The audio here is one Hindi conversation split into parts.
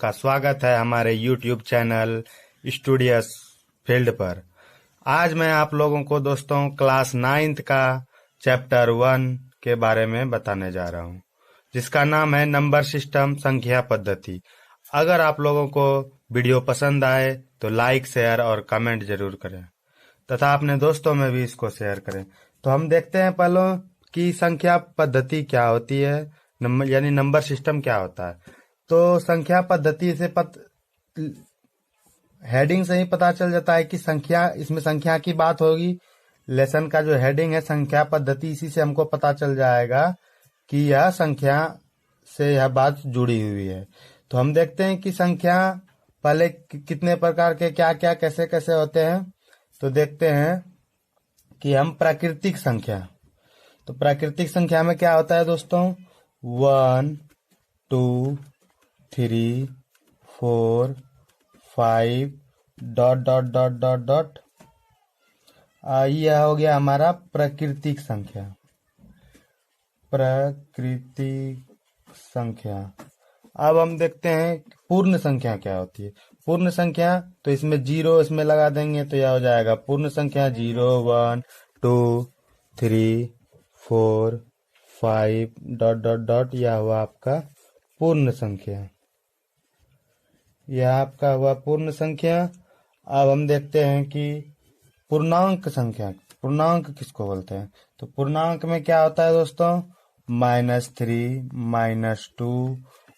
का स्वागत है हमारे YouTube चैनल स्टूडियस फील्ड पर। आज मैं आप लोगों को दोस्तों क्लास 9th का चैप्टर 1 के बारे में बताने जा रहा हूं, जिसका नाम है नंबर सिस्टम संख्या पद्धति। अगर आप लोगों को वीडियो पसंद आए तो लाइक, शेयर और कमेंट जरूर करें तथा अपने दोस्तों में भी इसको शेयर करें। तो हम देखते हैं पहले कि संख्या पद्धति क्या होती है, यानी नंबर सिस्टम क्या होता है। तो संख्या पद्धति से हेडिंग से ही पता चल जाता है कि संख्या, इसमें संख्या की बात होगी। लेसन का जो हेडिंग है संख्या पद्धति, इसी से हमको पता चल जाएगा कि यह संख्या से यह बात जुड़ी हुई है। तो हम देखते हैं कि संख्या पहले कितने प्रकार के, क्या क्या, कैसे कैसे होते हैं। तो देखते हैं कि हम प्राकृतिक संख्या, तो प्राकृतिक संख्या में क्या होता है दोस्तों, 1 2 3 4 5 ... यह हो गया हमारा प्राकृतिक संख्या। प्राकृतिक संख्या। अब हम देखते हैं पूर्ण संख्या क्या होती है। पूर्ण संख्या, तो इसमें 0 इसमें लगा देंगे तो यह हो जाएगा पूर्ण संख्या। 0 1 2 3 4 5 ... यह हुआ आपका पूर्ण संख्या। यह आपका हुआ पूर्ण संख्या। अब हम देखते हैं कि पूर्णांक संख्या, पूर्णांक किसको बोलते हैं। तो पूर्णांक में क्या होता है दोस्तों, -3 -2,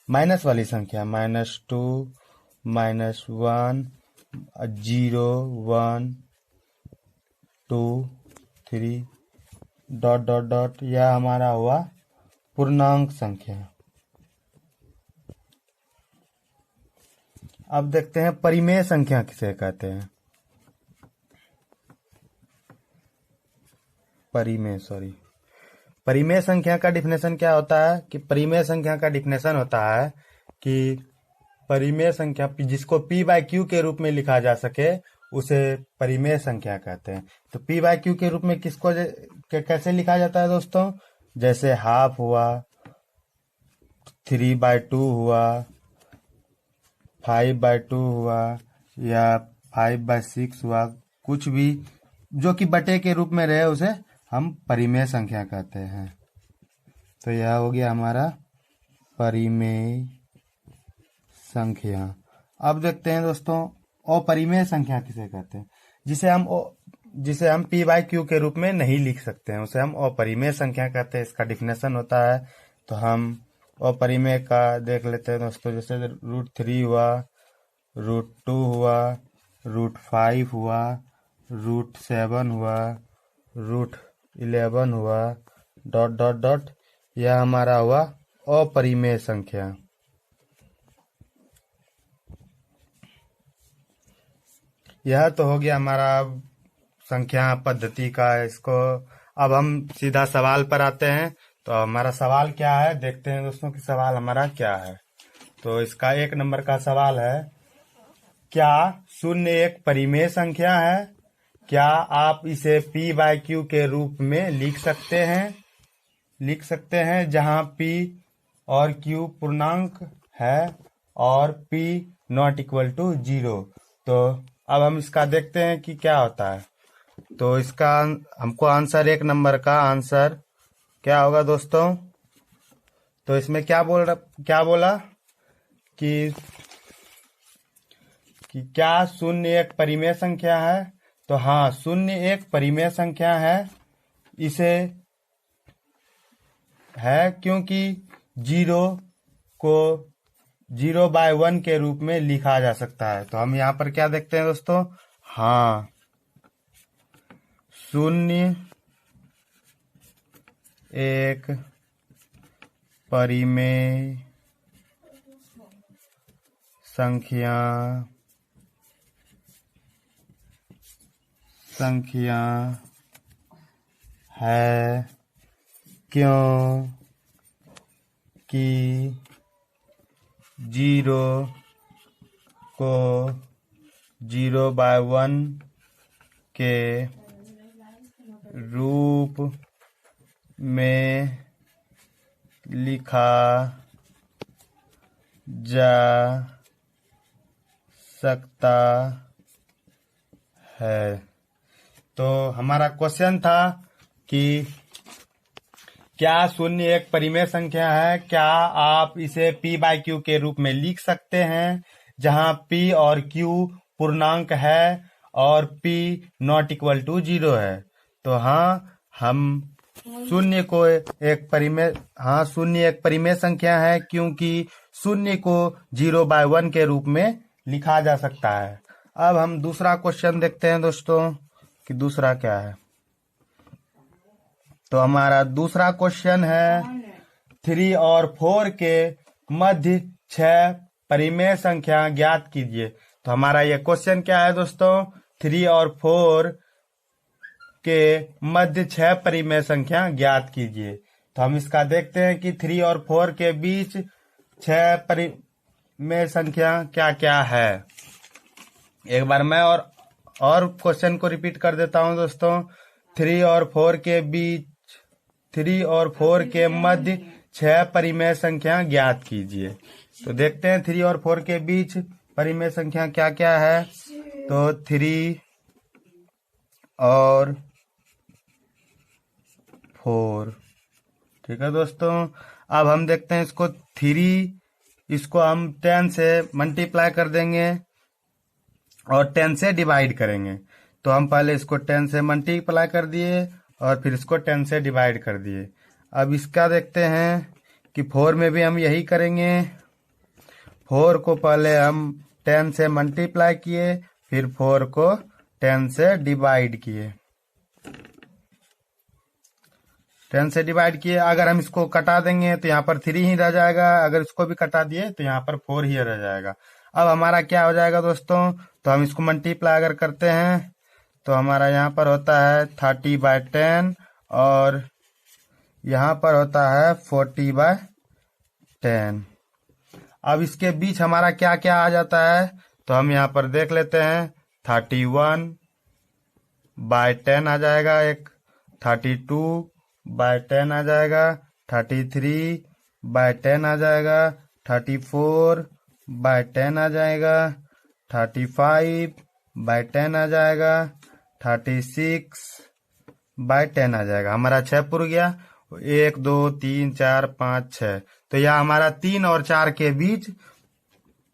माइनस वाली संख्या, -2 -1 0 1 2 3 ... यह हमारा हुआ पूर्णांक संख्या। अब देखते हैं परिमेय संख्या किसे कहते हैं। परिमेय संख्या का डिफिनेशन क्या होता है कि परिमेय संख्या का डिफिनेशन होता है कि परिमेय संख्या जिसको p/q के रूप में लिखा जा सके उसे परिमेय संख्या कहते हैं। तो p/q के रूप में किसको कैसे लिखा जाता है दोस्तों, जैसे हाफ हुआ, 3/2 हुआ, 5/2 हुआ या 5/6 हुआ, कुछ भी जो कि बटे के रूप में रहे उसे हम परिमेय संख्या कहते हैं। तो यह हो गया हमारा परिमेय संख्या। अब देखते हैं दोस्तों अपरिमेय संख्या किसे कहते हैं, जिसे हम p/q के रूप में नहीं लिख सकते हैं, उसे हम अपरिमेय संख्या कहते हैं। इसका डिफिनेशन होता है, तो हम अपरिमेय का देख लेते हैं दोस्तों। जैसे √3 हुआ, √2 हुआ, √5 हुआ, √7 हुआ, √11 हुआ ... यह हमारा हुआ अपरिमेय संख्या। यह तो हो गया हमारा संख्या पद्धति का। इसको अब हम सीधा सवाल पर आते हैं। तो हमारा सवाल क्या है, देखते हैं दोस्तों कि सवाल हमारा क्या है। तो इसका 1 नंबर का सवाल है, क्या 0 एक परिमेय संख्या है? क्या आप इसे p/q के रूप में लिख सकते हैं जहां p और q पूर्णांक है और p ≠ 0। तो अब हम इसका देखते हैं कि क्या होता है। तो इसका हमको आंसर, 1 नंबर का आंसर क्या होगा दोस्तों। तो इसमें क्या बोला कि क्या 0 एक परिमेय संख्या है। तो हाँ, 0 एक परिमेय संख्या है। इसे है क्योंकि 0 को 0/1 के रूप में लिखा जा सकता है। तो हम यहाँ पर क्या देखते हैं दोस्तों, हाँ, 0 एक परिमेय संख्या है क्योंकि 0 को 0/1 के रूप में लिखा जा सकता है। तो हमारा क्वेश्चन था कि क्या शून्य एक परिमेय संख्या है? क्या आप इसे p बाय क्यू के रूप में लिख सकते हैं, जहां p और q पूर्णांक है और p नॉट इक्वल टू 0 है? तो हाँ, हम शून्य एक परिमेय संख्या है, क्योंकि शून्य को 0/1 के रूप में लिखा जा सकता है। अब हम दूसरा क्वेश्चन देखते हैं दोस्तों कि दूसरा क्या है। तो हमारा दूसरा क्वेश्चन है 3 और 4 के मध्य 6 परिमेय संख्या ज्ञात कीजिए। तो हमारा ये क्वेश्चन क्या है दोस्तों? 3 और 4 के मध्य 6 परिमेय संख्या ज्ञात कीजिए। तो हम इसका देखते हैं कि 3 और 4 के बीच 6 परिमेय संख्या क्या क्या है। एक बार मैं और क्वेश्चन को रिपीट कर देता हूं दोस्तों। 3 और 4 के मध्य 6 परिमेय संख्या ज्ञात कीजिए। तो देखते हैं 3 और 4 के बीच परिमेय संख्या क्या क्या है। तो 3 और 4, ठीक है दोस्तों। अब हम देखते हैं इसको हम 10 से मल्टीप्लाई कर देंगे और 10 से डिवाइड करेंगे। तो हम पहले इसको 10 से मल्टीप्लाई कर दिए और फिर इसको 10 से डिवाइड कर दिए। अब इसका देखते हैं कि 4 में भी हम यही करेंगे। 4 को पहले हम 10 से मल्टीप्लाई किए, फिर 4 को 10 से डिवाइड किए। 10 से डिवाइड किए। अगर हम इसको कटा देंगे तो यहाँ पर 3 ही रह जाएगा। अगर इसको भी कटा दिए तो यहाँ पर 4 ही रह जाएगा। अब हमारा क्या हो जाएगा दोस्तों? तो हम इसको मल्टीप्लाई अगर करते हैं तो हमारा यहाँ पर होता है 30/10 और यहाँ पर होता है 40/10। अब इसके बीच हमारा क्या क्या आ जाता है, तो हम यहाँ पर देख लेते हैं। 31/10 आ जाएगा, एक 32/10 आ जाएगा, 33/10 आ जाएगा, 34/10 आ जाएगा, 35/10 आ जाएगा, 36/10 आ जाएगा। हमारा 6 पुर गया। 1 2 3 4 5 6। तो यह हमारा 3 और 4 के बीच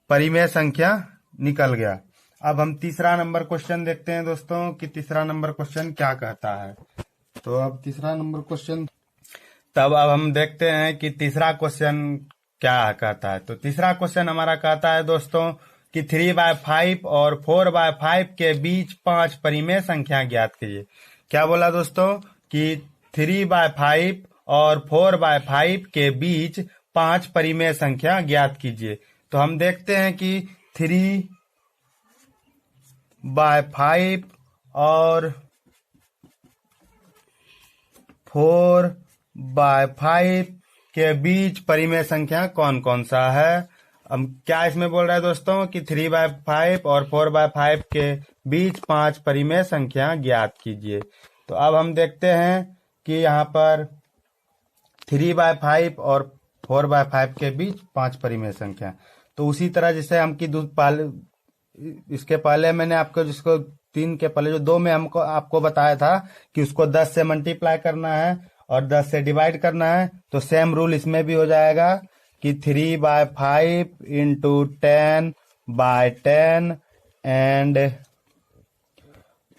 परिमेय संख्या निकल गया। अब हम तीसरा नंबर क्वेश्चन देखते हैं दोस्तों कि तीसरा नंबर क्वेश्चन क्या कहता है। तो अब तीसरा नंबर क्वेश्चन अब हम देखते हैं कि तीसरा क्वेश्चन क्या कहता है। तो तीसरा क्वेश्चन हमारा कहता है दोस्तों कि 3/5 और 4/5 के बीच 5 परिमेय संख्या ज्ञात कीजिए। क्या बोला दोस्तों कि 3/5 और 4/5 के बीच 5 परिमेय संख्या ज्ञात कीजिए। तो हम देखते हैं कि 3/5 और 4/5 के बीच परिमेय संख्या कौन कौन सा है। हम क्या इसमें बोल रहा है दोस्तों कि 3/5 और 4/5 के बीच 5 परिमेय संख्या ज्ञात कीजिए। तो अब हम देखते हैं कि यहाँ पर 3/5 और 4/5 के बीच 5 परिमेय संख्या। तो उसी तरह जैसे हम की इसके पहले मैंने आपको जिसको 3 के पहले जो 2 में आपको बताया था कि उसको 10 से मल्टीप्लाई करना है और 10 से डिवाइड करना है। तो सेम रूल इसमें भी हो जाएगा कि 3/5 इंटू 10/10 एंड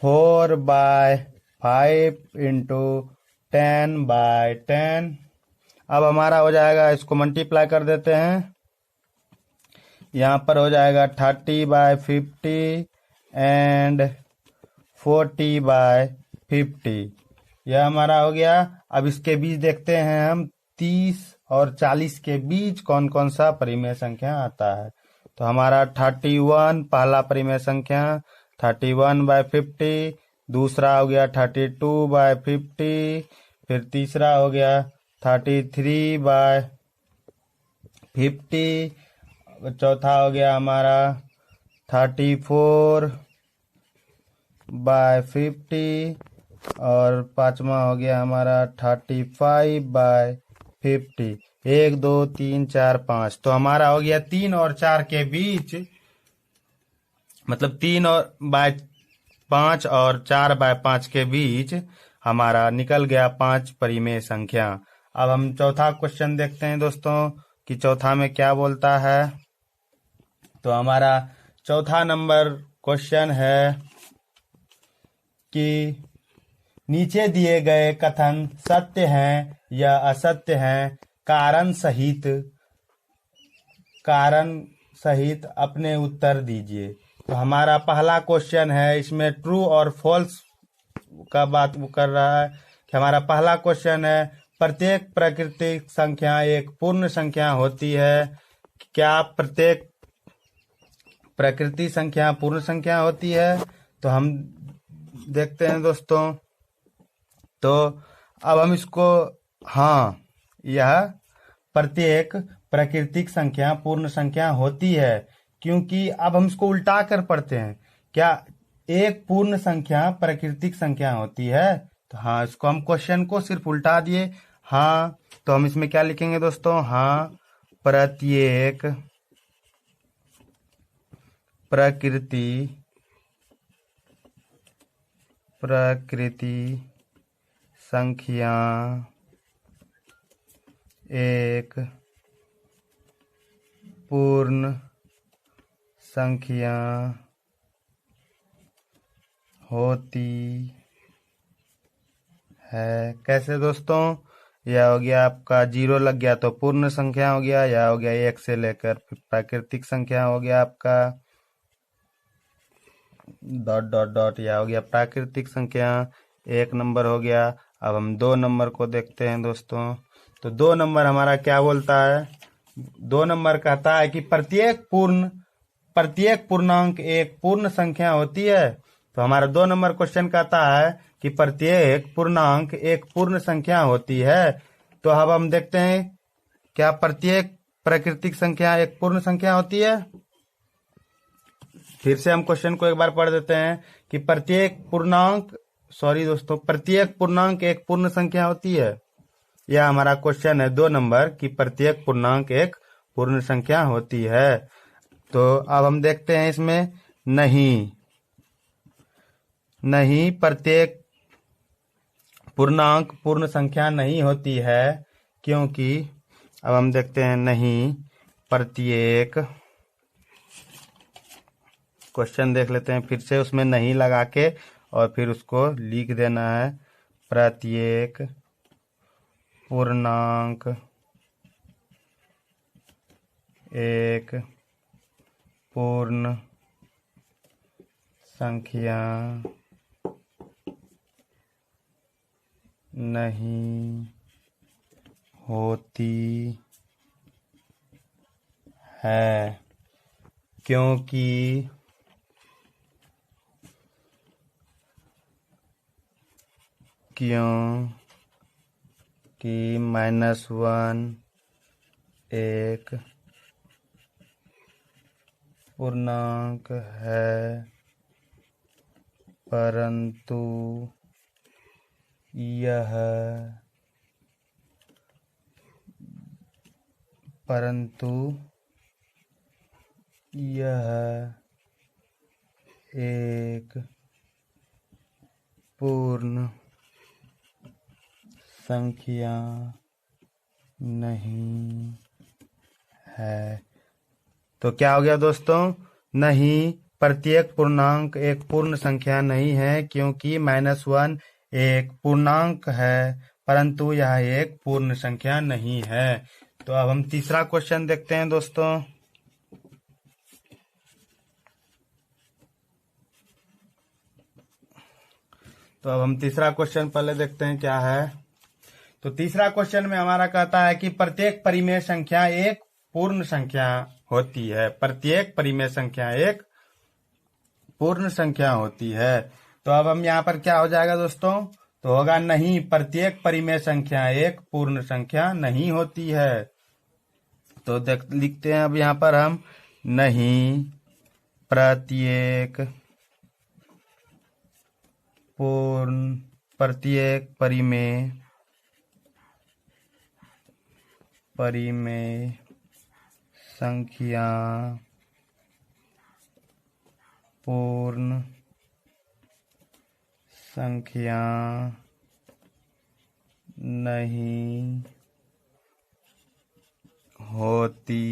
4/5 इंटू 10/10। अब हमारा हो जाएगा, इसको मल्टीप्लाई कर देते हैं। यहाँ पर हो जाएगा 30/50 एंड 40/50। यह हमारा हो गया। अब इसके बीच देखते हैं हम 30 और 40 के बीच कौन कौन सा परिमेय संख्या आता है। तो हमारा 31 पहला परिमेय संख्या, 31/50। दूसरा हो गया 32/50। फिर तीसरा हो गया 33/50। चौथा हो गया हमारा 34/50 और पांचवा हो गया हमारा 35/50। 1 2 3 4 5। तो हमारा हो गया 3 और 4 के बीच मतलब 3/5 और 4/5 के बीच हमारा निकल गया 5 परिमेय संख्या। अब हम चौथा क्वेश्चन देखते हैं दोस्तों कि चौथा में क्या बोलता है। तो हमारा चौथा नंबर क्वेश्चन है कि नीचे दिए गए कथन सत्य हैं या असत्य हैं, कारण सहित अपने उत्तर दीजिए। तो हमारा पहला क्वेश्चन है, इसमें ट्रू और फॉल्स का बात वो कर रहा है कि हमारा पहला क्वेश्चन है, प्रत्येक प्राकृतिक संख्या एक पूर्ण संख्या होती है। क्या प्रत्येक प्रकृति संख्या पूर्ण संख्या होती है? तो हम देखते हैं दोस्तों। तो अब हम इसको, हाँ, यह प्रत्येक प्राकृतिक संख्या पूर्ण संख्या होती है, क्योंकि अब हम इसको उल्टा कर पढ़ते हैं। क्या एक पूर्ण संख्या प्राकृतिक संख्या होती है? तो हाँ, इसको हम क्वेश्चन को सिर्फ उल्टा दिए। हाँ, तो हम इसमें क्या लिखेंगे दोस्तों? हाँ, प्रत्येक प्रकृति संख्या एक पूर्ण संख्या होती है। कैसे दोस्तों? यह हो गया आपका 0 लग गया तो पूर्ण संख्या हो गया, यह हो गया 1 से लेकर प्राकृतिक संख्या हो गया आपका डॉट डॉट डॉट, यह हो गया प्राकृतिक संख्या। 1 नंबर हो गया। अब हम 2 नंबर को देखते हैं दोस्तों। तो 2 नंबर हमारा क्या बोलता है? 2 नंबर कहता है कि प्रत्येक पूर्णांक एक पूर्ण संख्या होती है। तो हमारा 2 नंबर क्वेश्चन कहता है कि प्रत्येक पूर्णांक एक पूर्ण संख्या होती है। तो अब हम देखते हैं, क्या प्रत्येक प्राकृतिक संख्या एक पूर्ण संख्या होती है? फिर से हम क्वेश्चन को एक बार पढ़ देते हैं कि प्रत्येक पूर्णांक एक पूर्ण संख्या होती है। यह हमारा क्वेश्चन है 2 नंबर कि प्रत्येक पूर्णांक एक पूर्ण संख्या होती है। तो अब हम देखते हैं इसमें, नहीं, प्रत्येक पूर्णांक पूर्ण संख्या नहीं होती है, क्योंकि अब हम देखते हैं, नहीं प्रत्येक, क्वेश्चन देख लेते हैं फिर से, उसमें नहीं लगा के और फिर उसको लिख देना है, प्रत्येक पूर्णांक एक पूर्ण संख्या नहीं होती है, क्योंकि -1 एक पूर्णांक है, परंतु यह एक पूर्ण संख्या नहीं है। तो क्या हो गया दोस्तों? नहीं, प्रत्येक पूर्णांक एक पूर्ण संख्या नहीं है, क्योंकि -1 एक पूर्णांक है, परंतु यह एक पूर्ण संख्या नहीं है। तो अब हम तीसरा क्वेश्चन देखते हैं दोस्तों। तो अब हम तीसरा क्वेश्चन पहले देखते हैं क्या है। तो तीसरा क्वेश्चन में हमारा कहता है कि प्रत्येक परिमेय संख्या एक पूर्ण संख्या होती है। प्रत्येक परिमेय संख्या एक पूर्ण संख्या होती है। तो अब हम यहाँ पर क्या हो जाएगा दोस्तों? तो होगा, नहीं, प्रत्येक परिमेय संख्या एक पूर्ण संख्या नहीं होती है। तो लिखते हैं अब यहाँ पर हम, नहीं प्रत्येक परिमेय संख्या पूर्ण संख्या नहीं होती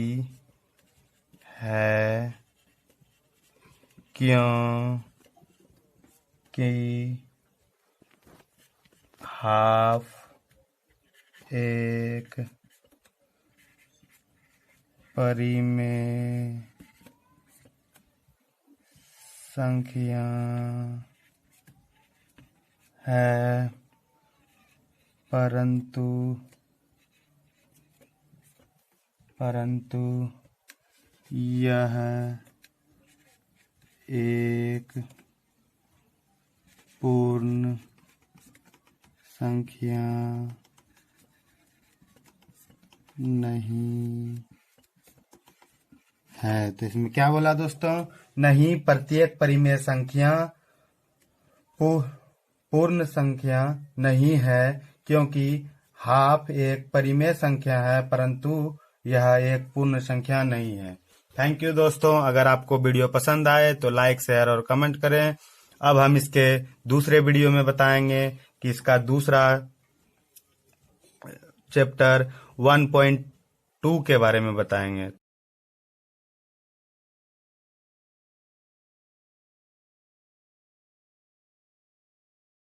है क्योंकि हाफ एक परिमेय संख्या है, परंतु यह एक पूर्ण संख्या नहीं है। तो इसमें क्या बोला दोस्तों? नहीं, प्रत्येक परिमेय संख्या पूर्ण संख्या नहीं है क्योंकि हाफ एक परिमेय संख्या है, परंतु यह एक पूर्ण संख्या नहीं है। थैंक यू दोस्तों। अगर आपको वीडियो पसंद आए तो लाइक, शेयर और कमेंट करें। अब हम इसके दूसरे वीडियो में बताएंगे कि इसका दूसरा चैप्टर 1.2 के बारे में बताएंगे।